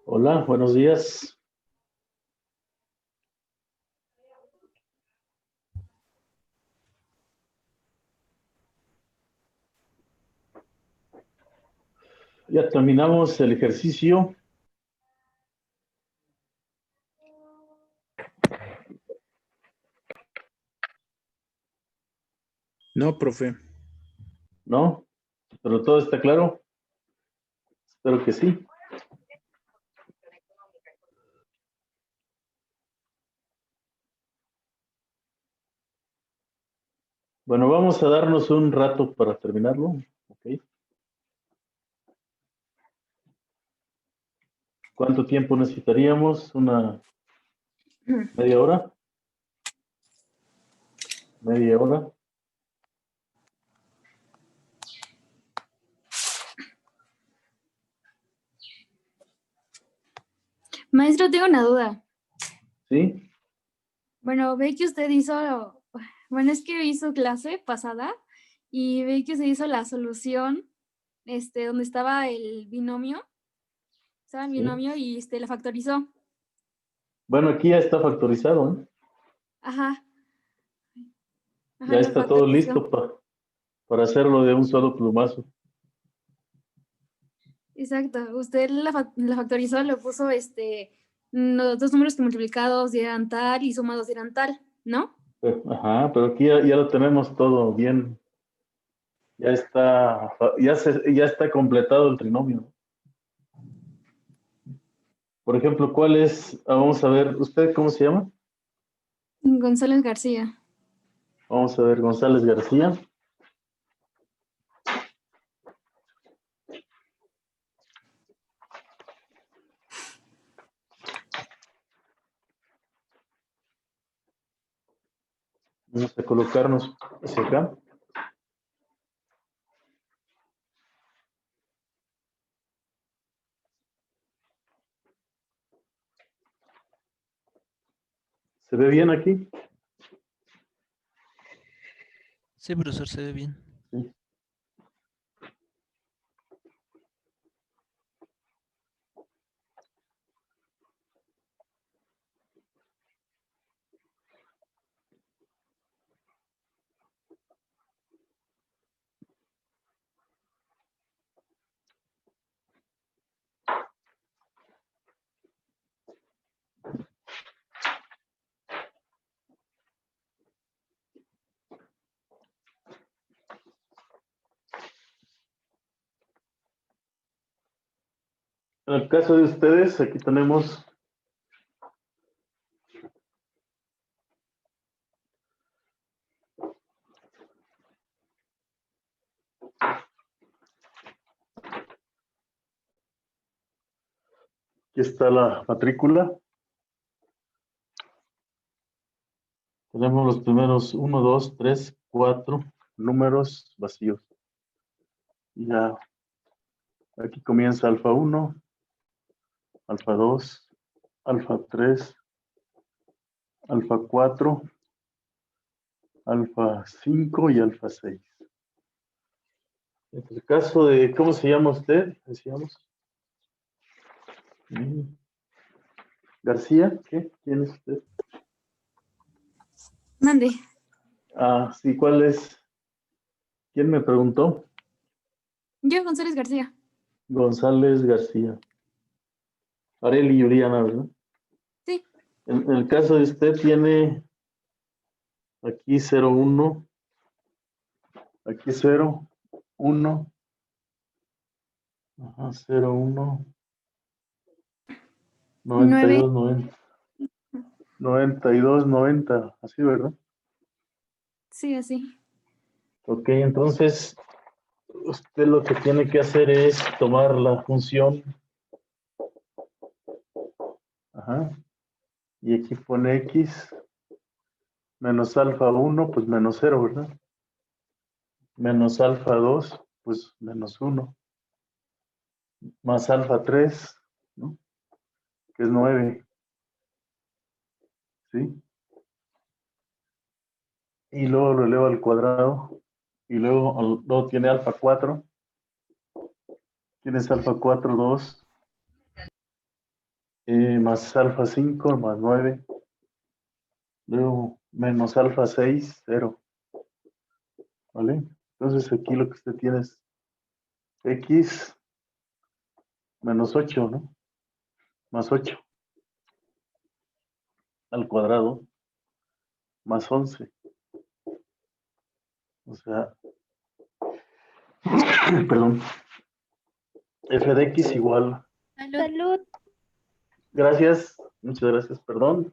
Hola, buenos días. Ya terminamos el ejercicio, No, profe. ¿no? Pero todo está claro. Espero que sí. Bueno, vamos a darnos un rato para terminarlo. ¿Ok? ¿Cuánto tiempo necesitaríamos? ¿Una media hora? ¿Media hora? Maestro, tengo una duda. ¿Sí? Bueno, ve que usted hizo, bueno, es que hizo clase pasada y ve que usted hizo la solución, donde estaba el binomio, Sí. y la factorizó. Bueno, aquí ya está factorizado, ¿eh? Ajá, Ya lo está todo factorizó. listo para hacerlo de un solo plumazo. Exacto, usted la factorizó, le puso, los dos números que multiplicados dieran tal y sumados dieran tal, ¿no? Ajá, pero aquí ya lo tenemos todo bien. Ya está completado el trinomio. Por ejemplo, ¿cuál es? Vamos a ver, ¿usted cómo se llama? González García. Vamos a ver, González García. Vamos a colocarnos hacia acá. ¿Se ve bien aquí? Sí, profesor, se ve bien. Sí. En el caso de ustedes, aquí tenemos aquí está la matrícula. Tenemos los primeros 1, 2, 3, 4 números vacíos. Y ya aquí comienza alfa 1, alfa 2, alfa 3, alfa 4, alfa 5 y alfa 6. En el caso de, ¿cómo se llama usted? Decíamos. García, ¿qué? ¿Quién es usted? Mande. Ah, sí, ¿cuál es? ¿Quién me preguntó? Yo, González García. González García. Areli Yuriana, ¿verdad? Sí. En el caso de usted tiene aquí 01, aquí 0, 1, ajá, 01, 9. 92, 90, 92, 90, así, ¿verdad? Sí, así. Ok, entonces usted lo que tiene que hacer es tomar la función, ajá, y aquí pone x menos alfa 1, pues menos 0, ¿verdad? Menos alfa 2, pues menos 1, más alfa 3, ¿no? Que es 9, ¿sí? Y luego lo elevo al cuadrado, y luego tiene alfa 4. ¿Quién es alfa 4? 2. más alfa 5 más 9. Luego menos alfa 6, 0. ¿Vale? Entonces aquí lo que usted tiene es x menos 8, ¿no? Más 8 al cuadrado más 11. O sea, perdón, f de x igual. Salud. Gracias, muchas gracias, perdón.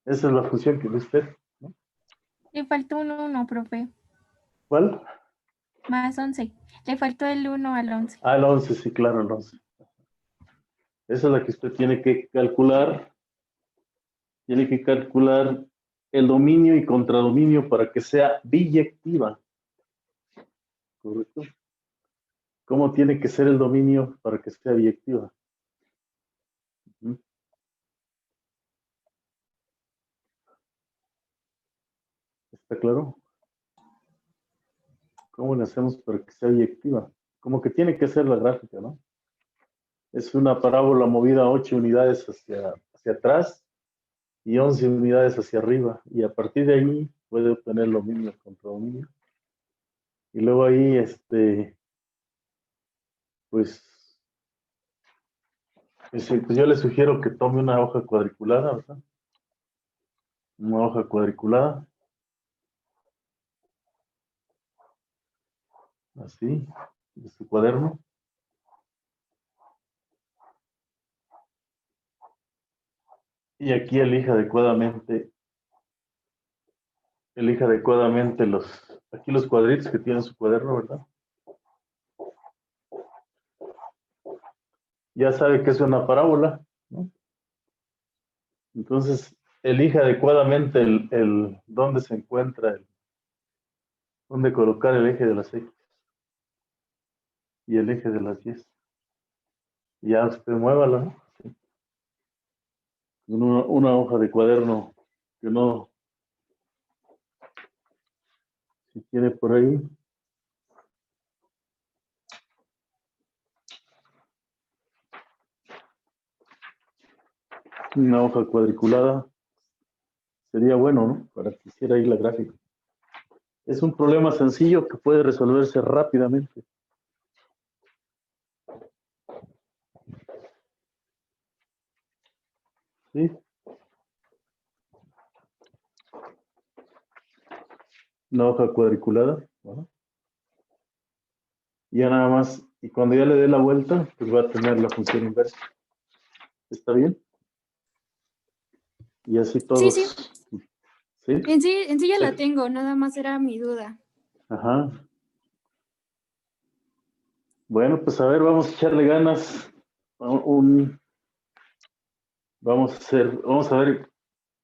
Esa es la función que ve usted, ¿no? Le faltó un 1, profe. ¿Cuál? Más 11. Le faltó el 1 al 11. Ah, el 11, sí, claro, el 11. Esa es la que usted tiene que calcular. Tiene que calcular el dominio y contradominio para que sea biyectiva. ¿Correcto? ¿Cómo tiene que ser el dominio para que sea biyectiva? ¿Está claro? ¿Cómo le hacemos para que sea biyectiva? Como que tiene que ser la gráfica, ¿no? Es una parábola movida 8 unidades hacia atrás y 11 unidades hacia arriba. Y a partir de ahí puede obtener lo mismo el contradominio. Y luego ahí, pues yo le sugiero que tome una hoja cuadriculada, ¿verdad? Una hoja cuadriculada. Así, de su cuaderno. Y aquí elija adecuadamente aquí los cuadritos que tiene su cuaderno, ¿verdad? Ya sabe que es una parábola, ¿no? Entonces, elija adecuadamente dónde se encuentra, dónde colocar el eje de las X y el eje de las Y. Y ya usted muévala, ¿no? Sí. Una hoja de cuaderno que no, si tiene por ahí. Una hoja cuadriculada. Sería bueno, ¿no? Para que hiciera ahí la gráfica. Es un problema sencillo que puede resolverse rápidamente. ¿Sí? Una hoja cuadriculada. ¿No? Ya nada más, y cuando ya le dé la vuelta, pues va a tener la función inversa. ¿Está bien? Y así todos. Sí. ¿Sí? En sí ya la tengo, nada más era mi duda. Ajá. Bueno, pues a ver, vamos a echarle ganas. Vamos a ver,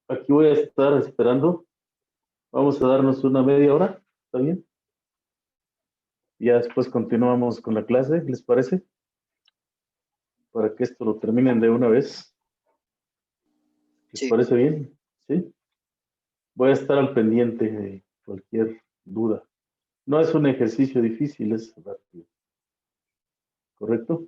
aquí voy a estar esperando. Vamos a darnos una media hora, ¿está bien? Ya después continuamos con la clase, ¿les parece? Para que esto lo terminen de una vez. ¿Les parece bien? ¿Sí? Voy a estar al pendiente de cualquier duda. No es un ejercicio difícil, es rápido. ¿Correcto?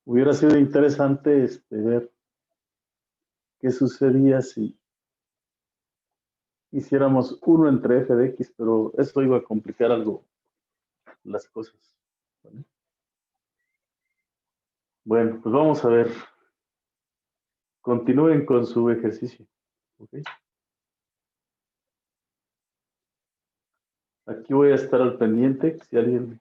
Hubiera sido interesante ver qué sucedía si hiciéramos uno entre f de x, pero eso iba a complicar algo las cosas. ¿Vale? Bueno, pues vamos a ver. Continúen con su ejercicio. ¿Okay? Aquí voy a estar al pendiente. Si alguien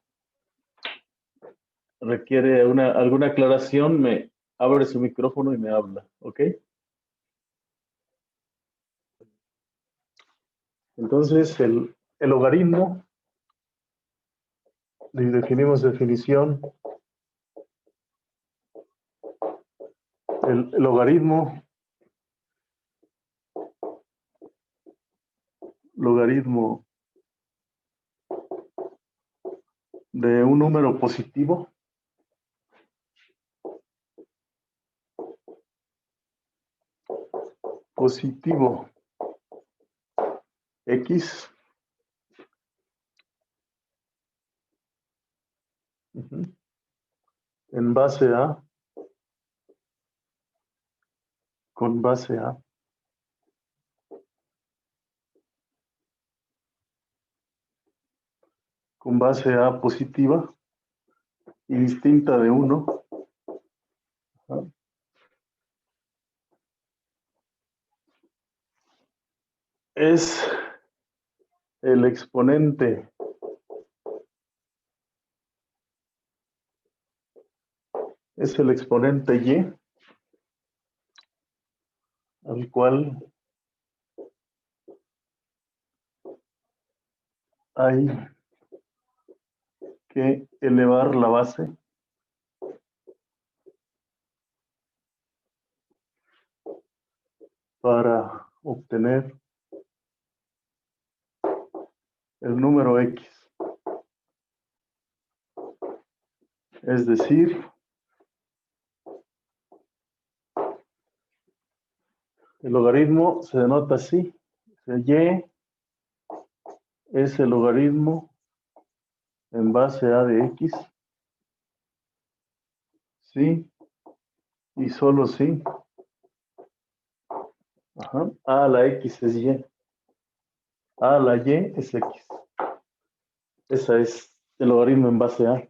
requiere alguna aclaración, me abre su micrófono y me habla. ¿Ok? Entonces, el logaritmo, definimos definición. El logaritmo de un número positivo positivo X en base A con base A con base A positiva y distinta de 1. Es el exponente y al cual hay que elevar la base para obtener el número X. Es decir, el logaritmo se denota así. Y es el logaritmo en base A de X. Sí. Y solo sí. A a la X es Y. A a la Y es X. Ese es el logaritmo en base A.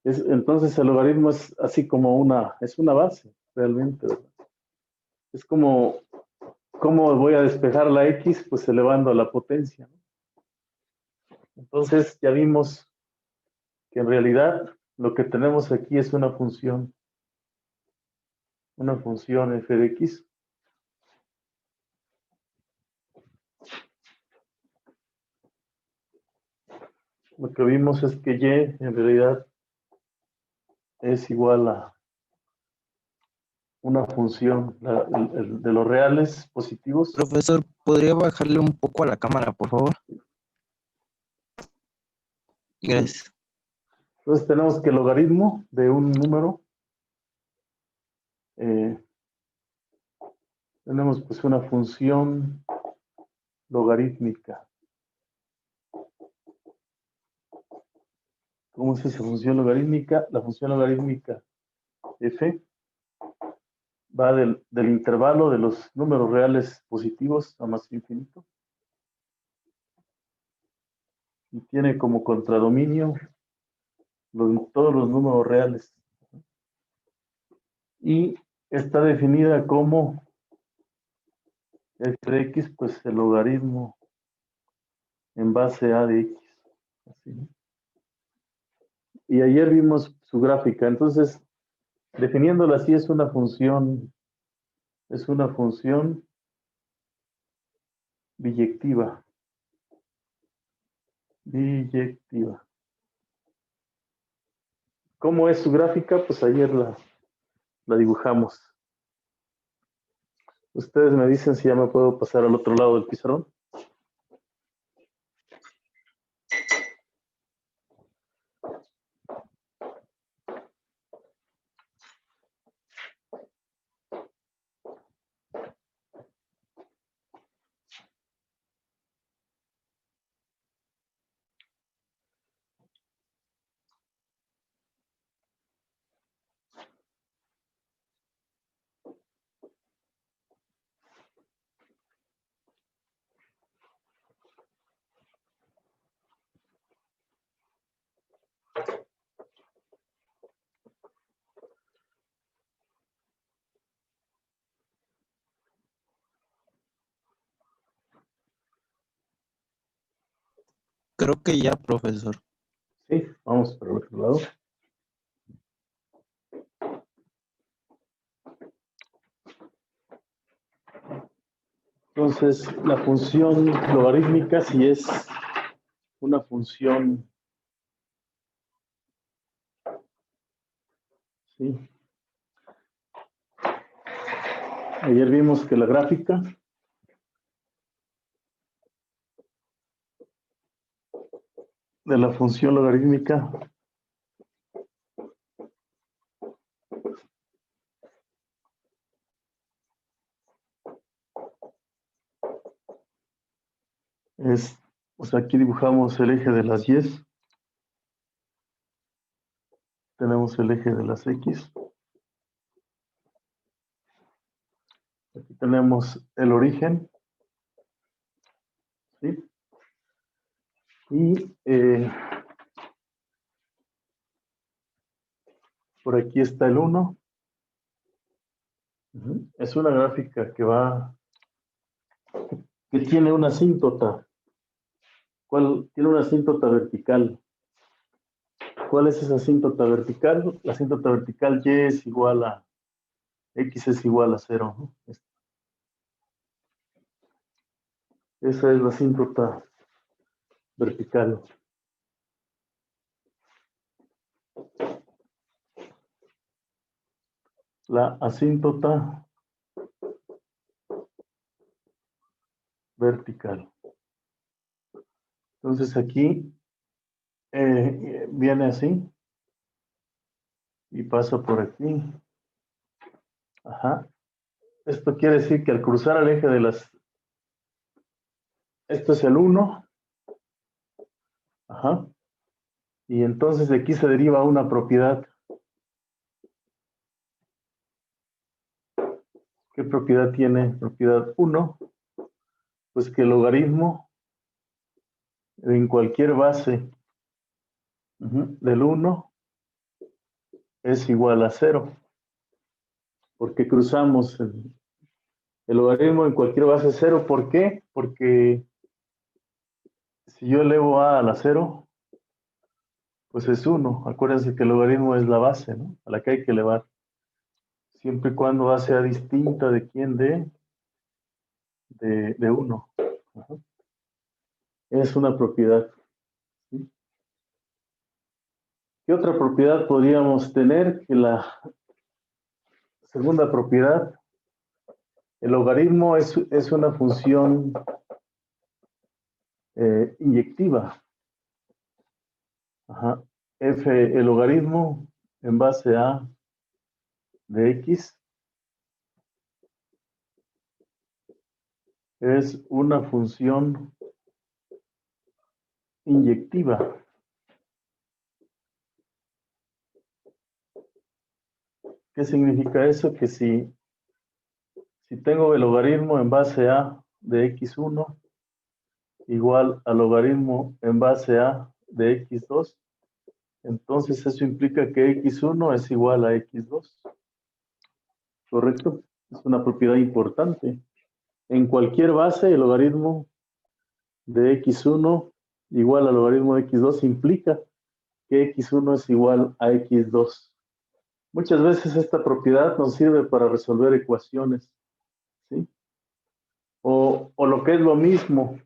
Entonces el logaritmo es así como es una base, realmente, ¿verdad? Es como, ¿cómo voy a despejar la X? Pues elevando a la potencia, ¿no? Entonces ya vimos que en realidad lo que tenemos aquí es una función f de X. Lo que vimos es que Y en realidad es igual a una función de los reales positivos. Profesor, ¿podría bajarle un poco a la cámara, por favor? Gracias. Entonces tenemos que el logaritmo de un número, tenemos pues una función logarítmica. ¿Cómo es esa función logarítmica? La función logarítmica f va del intervalo de los números reales positivos a más infinito y tiene como contradominio todos los números reales. Y está definida como f de x, pues el logaritmo en base a de x. Así, ¿no? Y ayer vimos su gráfica, entonces definiéndola así es una función biyectiva. ¿Cómo es su gráfica? Pues ayer la dibujamos. Ustedes me dicen si ya me puedo pasar al otro lado del pizarrón. Creo que ya, profesor. Sí, vamos por el otro lado. Entonces, la función logarítmica, si es una función, ¿sí? Ayer vimos que la gráfica de la función logarítmica Pues aquí dibujamos el eje de las Y. Tenemos el eje de las X. Aquí tenemos el origen. ¿Sí? Y por aquí está el 1. Es una gráfica que tiene una asíntota. Tiene una asíntota vertical. ¿Cuál es esa asíntota vertical? La asíntota vertical Y es igual a X es igual a 0. ¿No? Esa es la asíntota vertical. La asíntota vertical. Entonces aquí viene así y pasa por aquí. Ajá. Esto quiere decir que al cruzar el eje de las... Esto es el 1. Ajá. Y entonces de aquí se deriva una propiedad. ¿Qué propiedad tiene? Propiedad 1. Pues que el logaritmo en cualquier base del 1 es igual a 0. Porque cruzamos el logaritmo en cualquier base 0. ¿Por qué? Porque si yo elevo a la 0, pues es 1. Acuérdense que el logaritmo es la base, ¿no? A la que hay que elevar. Siempre y cuando A sea distinta de quién, de 1. Es una propiedad. ¿Sí? ¿Qué otra propiedad podríamos tener? Que la segunda propiedad, el logaritmo es una función inyectiva. Ajá. El logaritmo en base a de X es una función inyectiva. ¿Qué significa eso? Que si tengo el logaritmo en base a de x1 igual al logaritmo en base a de x2, entonces eso implica que x1 es igual a x2. ¿Correcto? Es una propiedad importante. En cualquier base, el logaritmo de x1 igual al logaritmo de x2 implica que x1 es igual a x2. Muchas veces esta propiedad nos sirve para resolver ecuaciones, ¿sí? O lo que es lo mismo,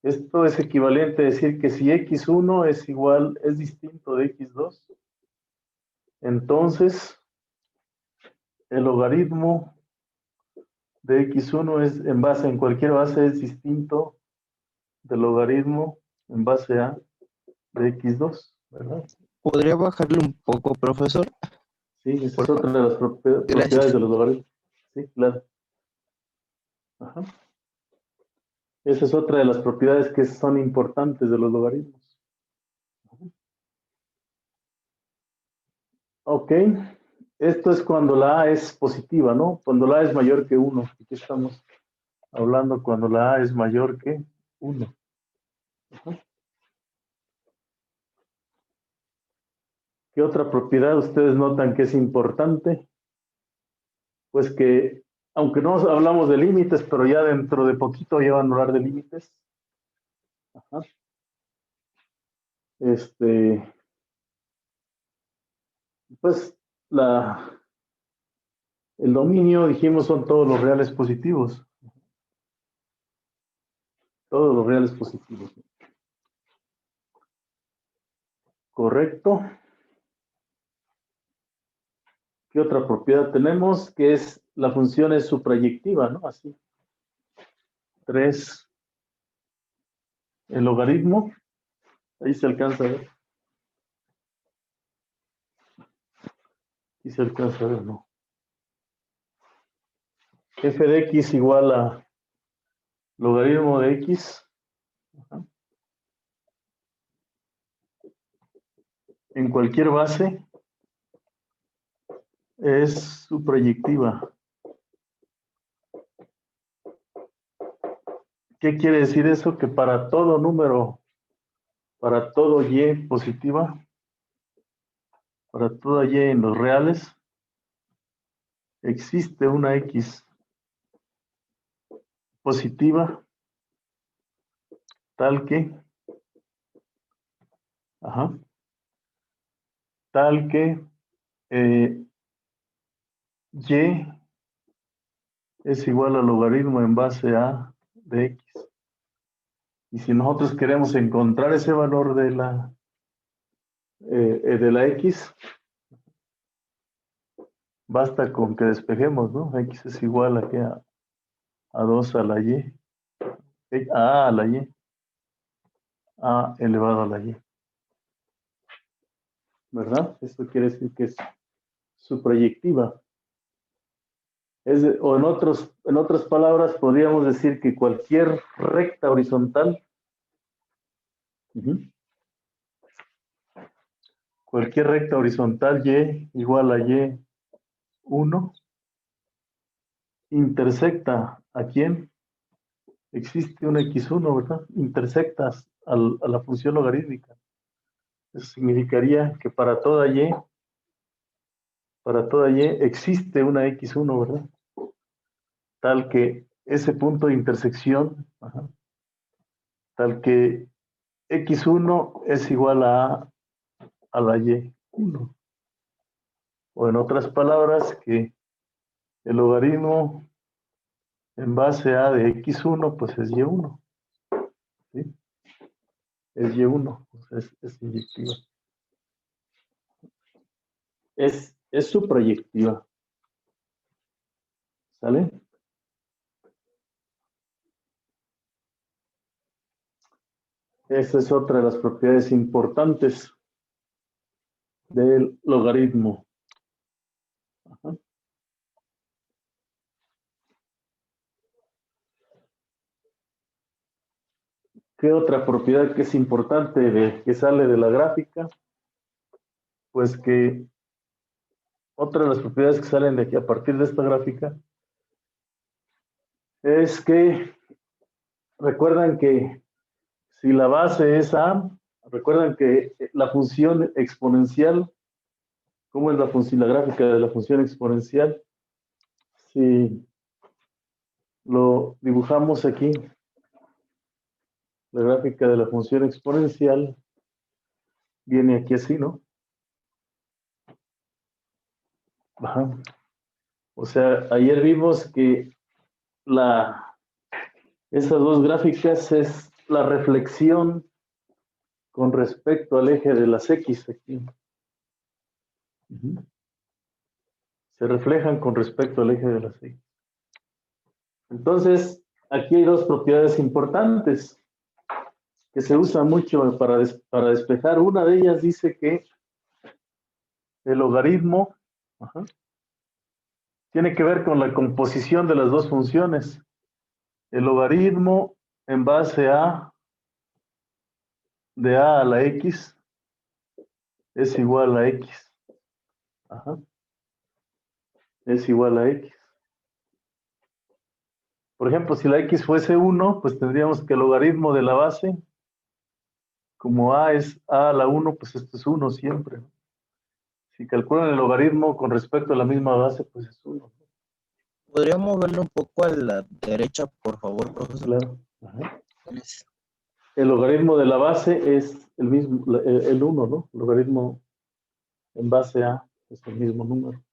esto es equivalente a decir que si x1 es distinto de x2, entonces el logaritmo de x1 en cualquier base es distinto del logaritmo en base a de x2, ¿verdad? ¿Podría bajarle un poco, profesor? Sí, esa es Por otra favor. de las propiedades Gracias. de los logaritmos. Sí, claro. Ajá. Esa es otra de las propiedades que son importantes de los logaritmos. Ok. Esto es cuando la A es positiva, ¿no? Cuando la A es mayor que 1. Aquí estamos hablando cuando la A es mayor que 1. ¿Qué otra propiedad ustedes notan que es importante? Pues que, aunque no hablamos de límites, pero ya dentro de poquito ya van a hablar de límites. Ajá. Pues el dominio, dijimos, son todos los reales positivos. Todos los reales positivos. Correcto. ¿Qué otra propiedad tenemos? Que es la función es suprayectiva, ¿no? Así. 3. El logaritmo. Ahí se alcanza a ver. Ahí se alcanza a ver, ¿no? F de x igual a logaritmo de x, ajá, en cualquier base es su proyectiva. ¿Qué quiere decir eso? Que para todo número, para todo y positiva, para toda y en los reales, existe una x positiva tal que, ajá, tal que y es igual al logaritmo en base a de x. Y si nosotros queremos encontrar ese valor de la x, basta con que despejemos, ¿no? X es igual a, ¿qué? A 2 a la y, a la y, a elevado a la y. ¿Verdad? Esto quiere decir que es su proyectiva. O en otras palabras, podríamos decir que cualquier recta horizontal, cualquier recta horizontal y igual a y1, intersecta ¿a quién? Existe un x1, ¿verdad? Intersectas a la función logarítmica. Eso significaría que para toda y existe una x1, ¿verdad? Tal que ese punto de intersección, ajá, tal que x1 es igual a la y1. O en otras palabras, que el logaritmo en base a de x1, pues es y1. ¿Sí? Es y1, pues es inyectiva. Es su proyectiva. ¿Sale? Esa es otra de las propiedades importantes del logaritmo. Ajá. ¿Qué otra propiedad que es importante que sale de la gráfica? Pues que otra de las propiedades que salen de aquí a partir de esta gráfica es que recuerdan que si la base es A, recuerdan que la función exponencial, ¿cómo es la gráfica de la función exponencial? Si lo dibujamos aquí, la gráfica de la función exponencial viene aquí así, ¿no? Ajá. O sea, ayer vimos que esas dos gráficas es la reflexión con respecto al eje de las X aquí. Se reflejan con respecto al eje de las X. Entonces, aquí hay dos propiedades importantes que se usan mucho para despejar. Una de ellas dice que el logaritmo tiene que ver con la composición de las dos funciones. El logaritmo en base de a a la x es igual a x. Ajá. Es igual a x. Por ejemplo, si la x fuese 1, pues tendríamos que el logaritmo de la base, como a es a a la 1, pues esto es 1 siempre. Si calculan el logaritmo con respecto a la misma base, pues es 1. ¿Podría moverlo un poco a la derecha, por favor, profesor? Claro. Ajá. Gracias. El logaritmo de la base es el mismo, el 1, ¿no? El logaritmo en base a es el mismo número.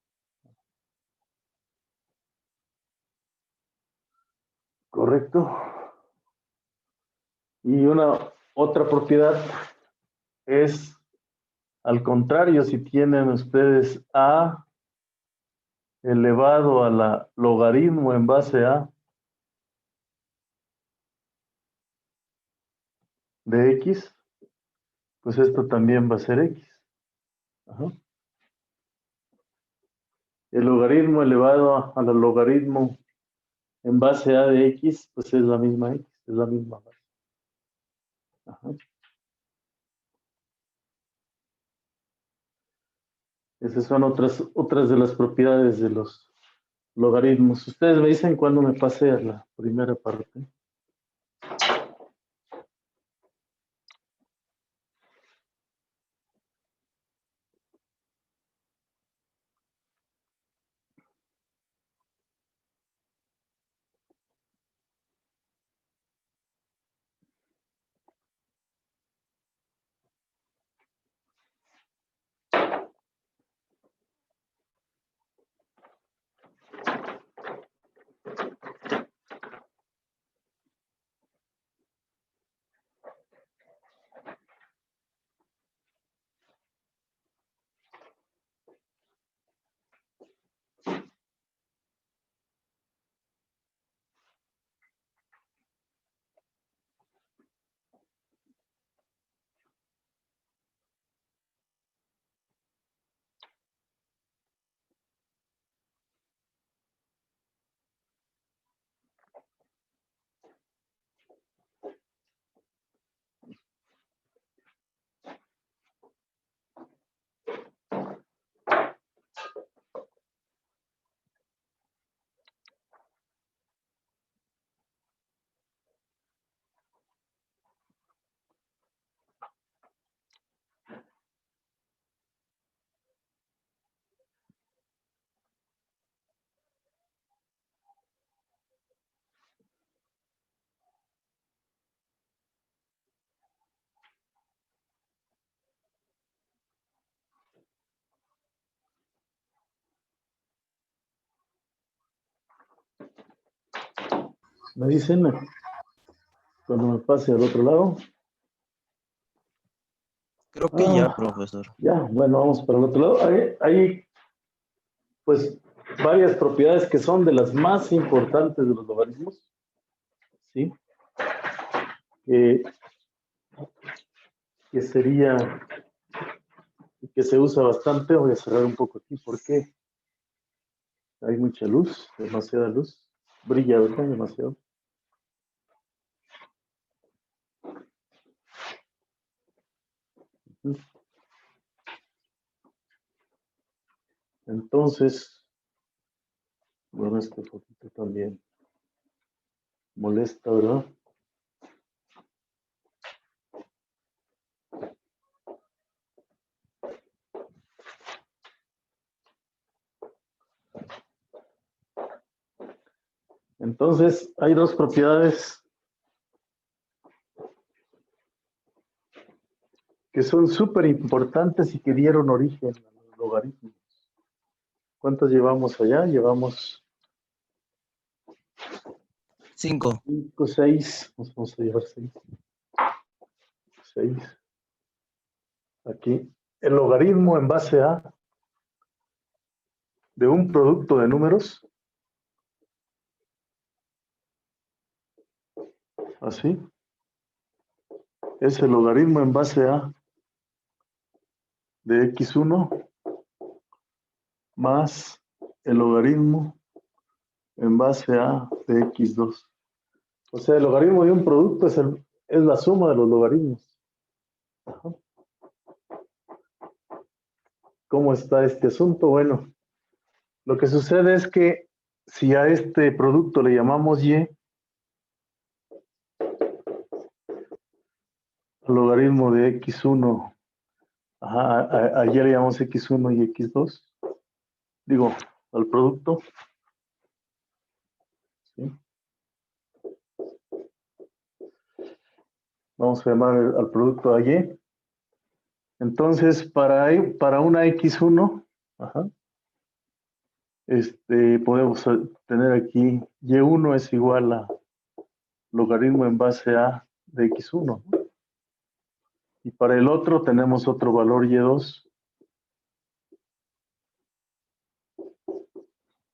Correcto. Y una otra propiedad es, al contrario, si tienen ustedes a elevado a la logaritmo en base a de x, pues esto también va a ser x. Ajá. El logaritmo elevado a la logaritmo en base a de x, pues es la misma x, es la misma base. Ajá. Esas son otras de las propiedades de los logaritmos. Ustedes me dicen cuándo me pase a la primera parte. Me dicen cuando me pase al otro lado. Creo que ya, profesor. Ya, bueno, vamos para el otro lado. Hay, pues, varias propiedades que son de las más importantes de los logaritmos, ¿sí? Que sería, que se usa bastante. Voy a cerrar un poco aquí porque hay mucha luz, demasiada luz. Brilla, ¿verdad? Demasiado. Entonces, bueno, este poquito también molesta, ¿verdad? Entonces, hay dos propiedades que son súper importantes y que dieron origen a los logaritmos. ¿Cuántos llevamos allá? Llevamos 5. 5, 6. Nos vamos a llevar 6. 6. Aquí. El logaritmo en base a de un producto de números. Así. Es el logaritmo en base a de x1 más el logaritmo en base a de x2. O sea, el logaritmo de un producto es la suma de los logaritmos. Ajá. ¿Cómo está este asunto? Bueno, lo que sucede es que si a este producto le llamamos y, al logaritmo de x1, a y le llamamos x1 y x2, digo, al producto, ¿sí? Vamos a llamar al producto a y. Entonces, para una x1, podemos tener aquí y1 es igual a logaritmo en base a de x1, ¿no? Y para el otro tenemos otro valor y2.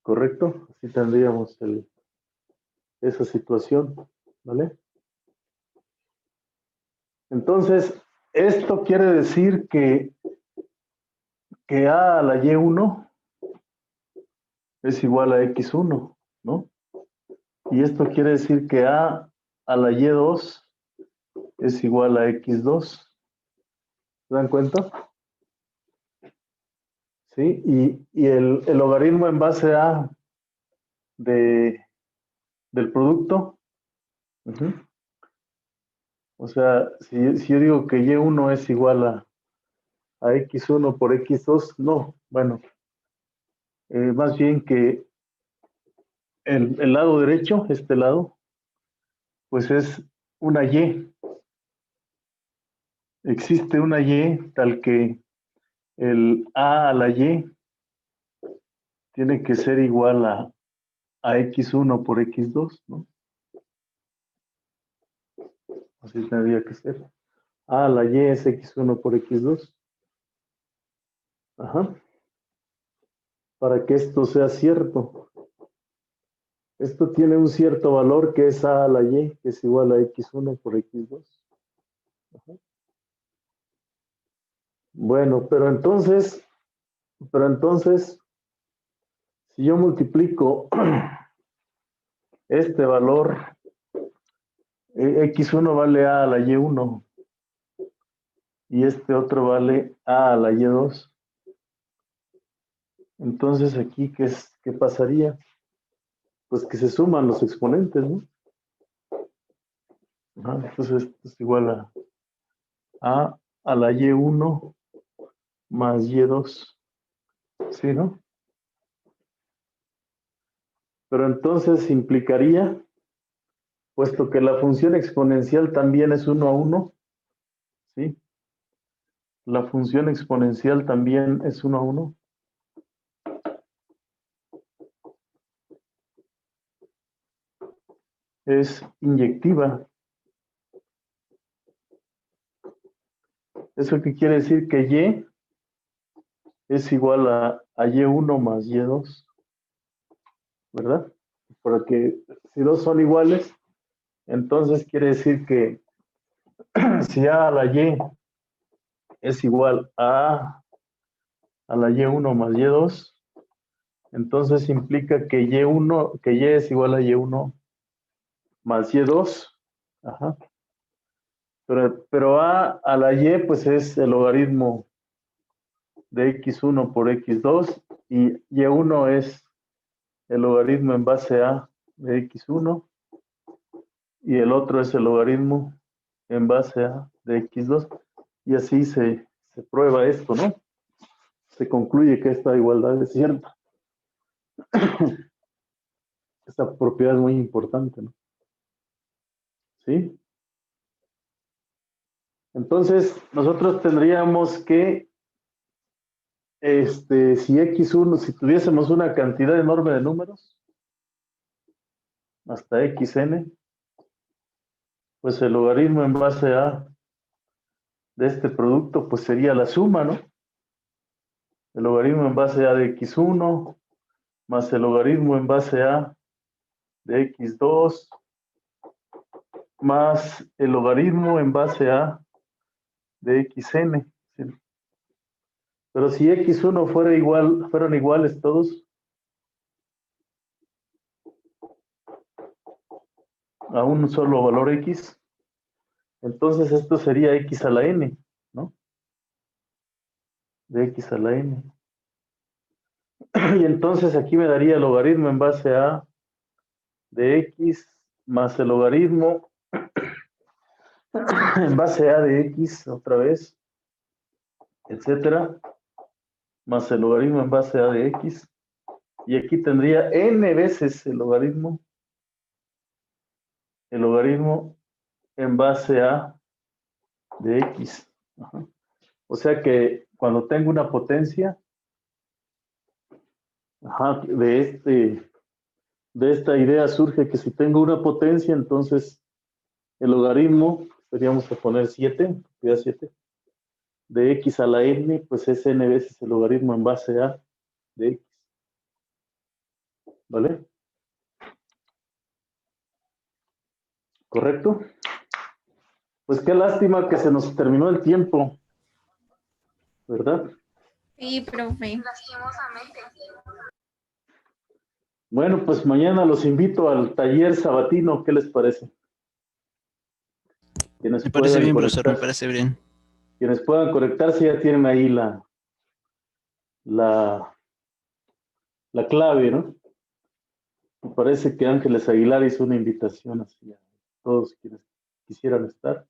¿Correcto? Así tendríamos esa situación, ¿vale? Entonces, esto quiere decir que a a la y1 es igual a x1, ¿no? Y esto quiere decir que a la y2 es igual a x2. ¿Se dan cuenta? ¿Sí? Y el logaritmo en base a del producto. O sea, si yo digo que y1 es igual a x1 por x2, no, bueno, más bien que el lado derecho, este lado, pues es una y. Existe una y tal que el a la y tiene que ser igual a x1 por x2, ¿no? Así tendría que ser. A la y es x1 por x2. Ajá. Para que esto sea cierto. Esto tiene un cierto valor que es a la y, que es igual a x1 por x2. Ajá. Bueno, pero entonces, si yo multiplico este valor, x1 vale a la y1 y este otro vale a la y2. Entonces aquí, ¿qué pasaría? Pues que se suman los exponentes, ¿no? Ajá, entonces esto es igual a la y1 más y2. ¿Sí, no? Pero entonces implicaría, puesto que la función exponencial también es 1 a 1, ¿sí? La función exponencial también es 1 a 1. Es inyectiva. ¿Eso qué quiere decir? Que y es igual a y1 más y2, ¿verdad? Porque si dos son iguales, entonces quiere decir que si a la y es igual a la y1 más y2, entonces implica que y es igual a y1 más y2. Ajá. Pero a la y pues es el logaritmo de x1 por x2 y y1 es el logaritmo en base a de x1 y el otro es el logaritmo en base a de x2 y así se prueba esto, ¿no? Se concluye que esta igualdad es cierta. Esta propiedad es muy importante, ¿no? ¿Sí? Entonces, nosotros tendríamos que, si x1, si tuviésemos una cantidad enorme de números, hasta xn, pues el logaritmo en base a de este producto, pues sería la suma, ¿no? El logaritmo en base a de x1 más el logaritmo en base a de x2 más el logaritmo en base a de xn. ¿Sí? Pero si x1 fueran iguales todos a un solo valor x, entonces esto sería x a la n, ¿no? De x a la n. Y entonces aquí me daría el logaritmo en base a de x más el logaritmo en base a de x otra vez, etcétera, más el logaritmo en base a de x. Y aquí tendría n veces el logaritmo en base a de x. Ajá. O sea que cuando tengo una potencia, ajá, de esta idea surge que si tengo una potencia, entonces el logaritmo, podríamos poner 7, cuidado 7, de x a la n, pues es n veces el logaritmo en base a de x. ¿Vale? ¿Correcto? Pues qué lástima que se nos terminó el tiempo, ¿verdad? Sí, profe. Lastimosamente. Bueno, pues mañana los invito al taller sabatino, ¿qué les parece? Quienes Me parece puedan bien, profesor, me conectarse, parece bien. quienes puedan conectarse ya tienen ahí la clave, ¿no? Me parece que Ángeles Aguilar hizo una invitación así a todos quienes quisieran estar,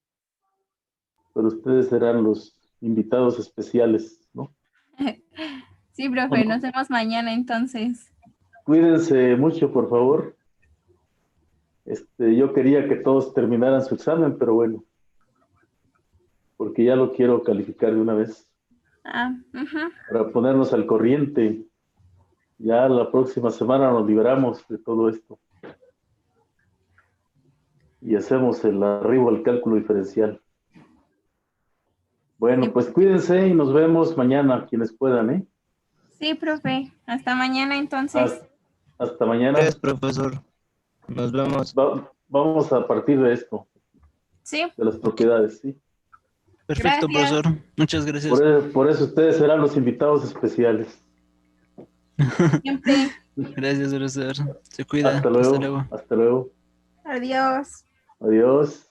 pero ustedes serán los invitados especiales, ¿no? Sí, profe, Bueno, nos vemos mañana entonces. cuídense mucho, por favor. Yo quería que todos terminaran su examen, pero bueno, porque ya lo quiero calificar de una vez Ujú. para ponernos al corriente. Ya la próxima semana nos liberamos de todo esto y hacemos el arribo al cálculo diferencial. Bueno, pues cuídense y nos vemos mañana, quienes puedan, ¿eh? Sí, profe. Hasta mañana entonces. Hasta mañana. Gracias, profesor. Nos vemos. Vamos a partir de esto, Sí, de las propiedades, ¿sí? Perfecto, gracias. profesor. Muchas gracias. Por eso ustedes serán los invitados especiales. Siempre. Gracias, profesor. Se cuida. Hasta Hasta luego, luego. hasta luego. Adiós. Adiós.